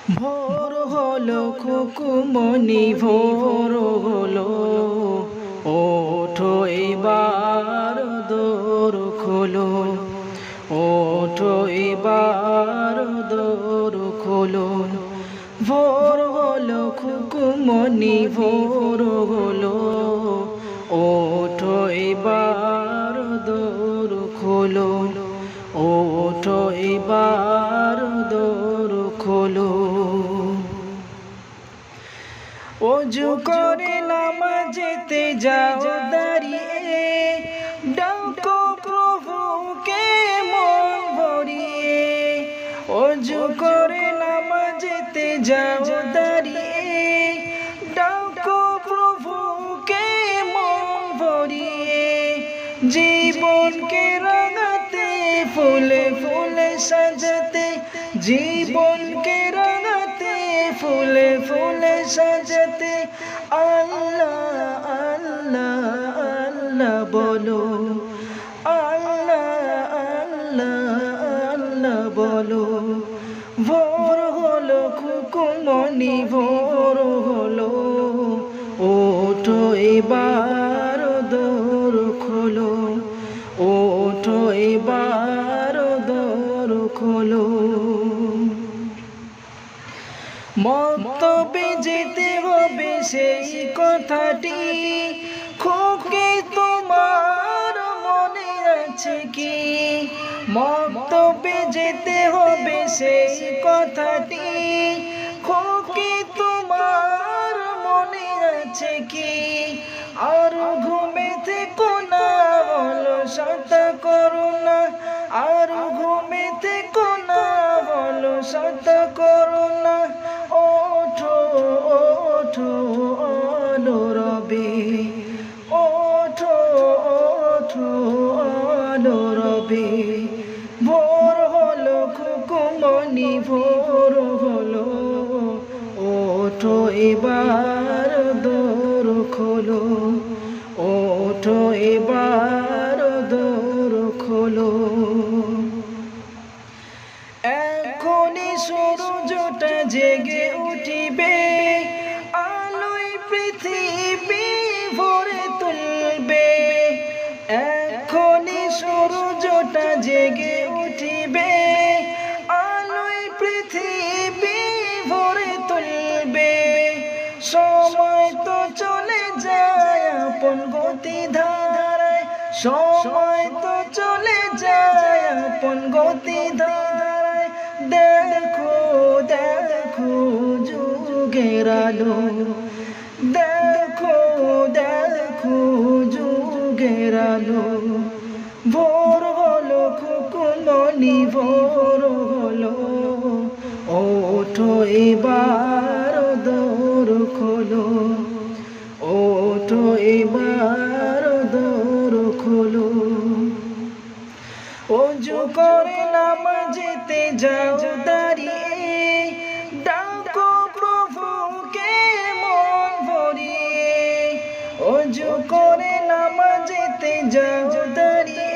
ভোর হলো খুকুমনি ভোর হলো, ওঠো এবার দোর খোলো, ওঠো এবার দোর খোলো। ভোর হলো খুকুমনি ভোর হলো, ওঠো এবার দোর খোলো, ওঠো এবার দোর খোলো। ওযু করে নামাজেতে যাও দাঁড়িয়ে, ডাকো প্রভুকে মন ভরিয়ে। ওযু করে নামাজেতে যাও দাঁড়িয়ে, ডাকো প্রভুকে মন ভরিয়ে। জীবনকে রাঙাতে ফুলে ফুলে সাজাতে, জীবনকে রাঙাতে ফুলে ফুলে সাজাতে। আল্লাহ আল্লাহ আল্লাহ বলো, আল্লাহ আল্লাহ আল্লাহ বলো। ভোর হলো খুকুমনি ভোর হলো, ওঠো এবার দোর খোলো, ওঠো এবার দোর খোলো। মক্তবে যেতে হবে সেই কথাটি খোকে তোমার মনে আছে কি? মক্তবে যেতে হবে সেই কথাটি খোকে তোমার মনে আছে কি? আর ঘুমে থেকো না অলসতা করো না, আর ঘুমে থেকো না অলসতা করো না। ওঠো ওঠো আলো রবে, ওঠো ওঠো আলো রবে। ভোর হলো খুকুমনি ভোর হলো, ওঠো এবার দোর খোলো, ওঠো এবার দোর খোলো। এখনই সূর্যটা জেগে উঠিবে, আলোয় পৃথিবী ভরে তুলবে। এখনই সূর্যটা জেগে উঠিবে, আলোয় পৃথিবী ভরে তুলবে। সময় তো চলে যায় আপন গতি ধারায়, সময় তো চলে যায় আপন গতি ধারায়। দেখো দেখো যুগের আলো, দেখো দেখো যুগের আলো। ভোর হলো খুকুমনি ভোর হলো, ওঠো এবার দোর খোলো, ওঠো এবার দোর খোলো। ওযু করে নামাজেতে যাও দাঁড়িয়ে, ডাকো প্রভুকে মন ভরিয়ে। ওযু করে নামাজেতে যাও দাঁড়িয়ে,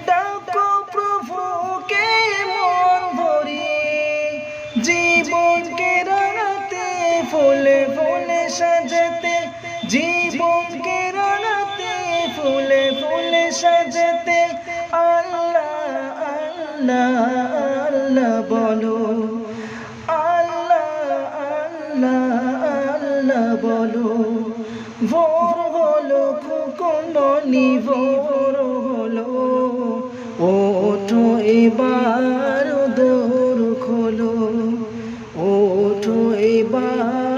ডাকো প্রভুকে মন ভরিয়ে। জীবনকে রাঙাতে ফুলে ফুলে সাজাতে, জীবনকে রাঙাতে ফুলে ফুলে সাজাতে। আল্লাহ আল্লাহ আল্লাহ বলো, আল্লাহ আল্লাহ আল্লাহ বলো। ভোর হলো খুকুমনি ভোর হলো, ওঠো এবার দোর খোলো, ওঠো এবার